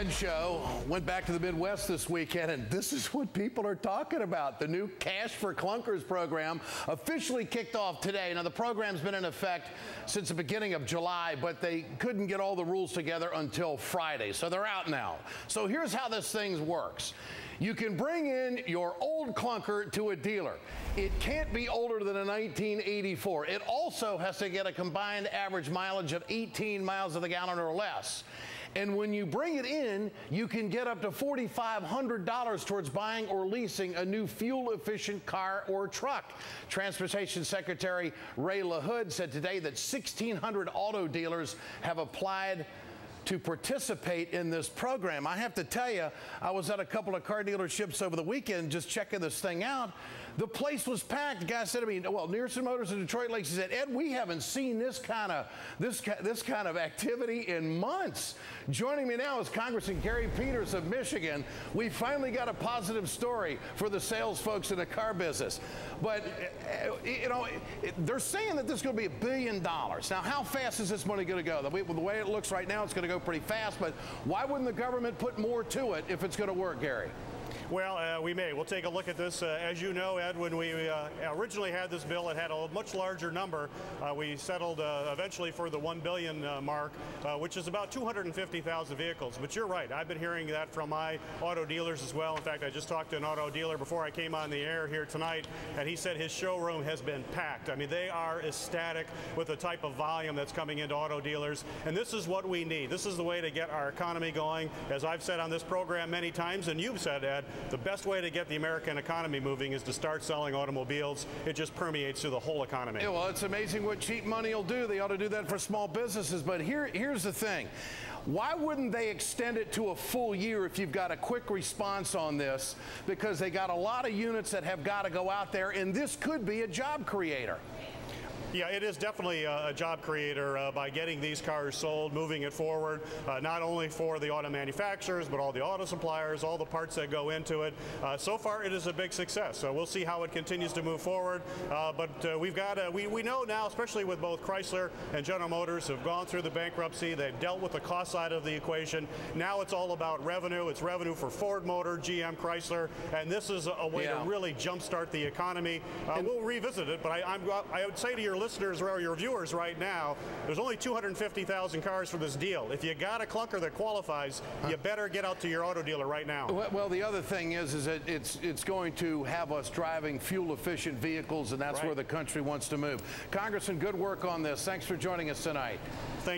Ed Show went back to the Midwest this weekend, and this is what people are talking about. The new Cash for Clunkers program officially kicked off today. Now, the program's been in effect since the beginning of July, but they couldn't get all the rules together until Friday, so they're out now. So here's how this thing works. You can bring in your old clunker to a dealer. It can't be older than a 1984. It also has to get a combined average mileage of 18 miles to the gallon or less. And when you bring it in, you can get up to $4,500 towards buying or leasing a new fuel-efficient car or truck. Transportation Secretary Ray LaHood said today that 1,600 auto dealers have applied to participate in this program. I have to tell you, I was at a couple of car dealerships over the weekend just checking this thing out. The place was packed. The guy said to me, well, Nearson Motors in Detroit Lakes, he said, Ed, we haven't seen this kind of activity in months. Joining me now is Congressman Gary Peters of Michigan. We finally got a positive story for the sales folks in the car business. But, you know, they're saying that this is going to be $1 billion. Now, how fast is this money going to go? The way it looks right now, it's going to go pretty fast, but why wouldn't the government put more to it if it's going to work, Gary? Well, we may. We'll take a look at this. As you know, Ed, when we originally had this bill, it had a much larger number. We settled eventually for the $1 billion mark, which is about 250,000 vehicles. But you're right. I've been hearing that from my auto dealers as well. In fact, I just talked to an auto dealer before I came on the air here tonight, and he said his showroom has been packed. I mean, they are ecstatic with the type of volume that's coming into auto dealers, and this is what we need. This is the way to get our economy going. As I've said on this program many times, and you've said, Ed, the best way to get the American economy moving is to start selling automobiles. It just permeates through the whole economy. Yeah, well, it's amazing what cheap money will do. They ought to do that for small businesses. But here's the thing. Why wouldn't they extend it to a full year if you've got a quick response on this? Because they got a lot of units that have got to go out there, and this could be a job creator. Yeah, it is definitely a job creator by getting these cars sold, moving it forward, not only for the auto manufacturers, but all the auto suppliers, all the parts that go into it. So far, it is a big success. So we'll see how it continues to move forward. But we've got we know now, especially with both Chrysler and General Motors, who have gone through the bankruptcy. They've dealt with the cost side of the equation. Now it's all about revenue. It's revenue for Ford Motor, GM, Chrysler, and this is a way to really jumpstart the economy. We'll revisit it, but I would say to your listeners or your viewers right now, there's only 250,000 cars for this deal. If you got a clunker that qualifies, you better get out to your auto dealer right now. Well, the other thing is that it's going to have us driving fuel-efficient vehicles, and that's where the country wants to move. Congressman, good work on this. Thanks for joining us tonight. Thank you.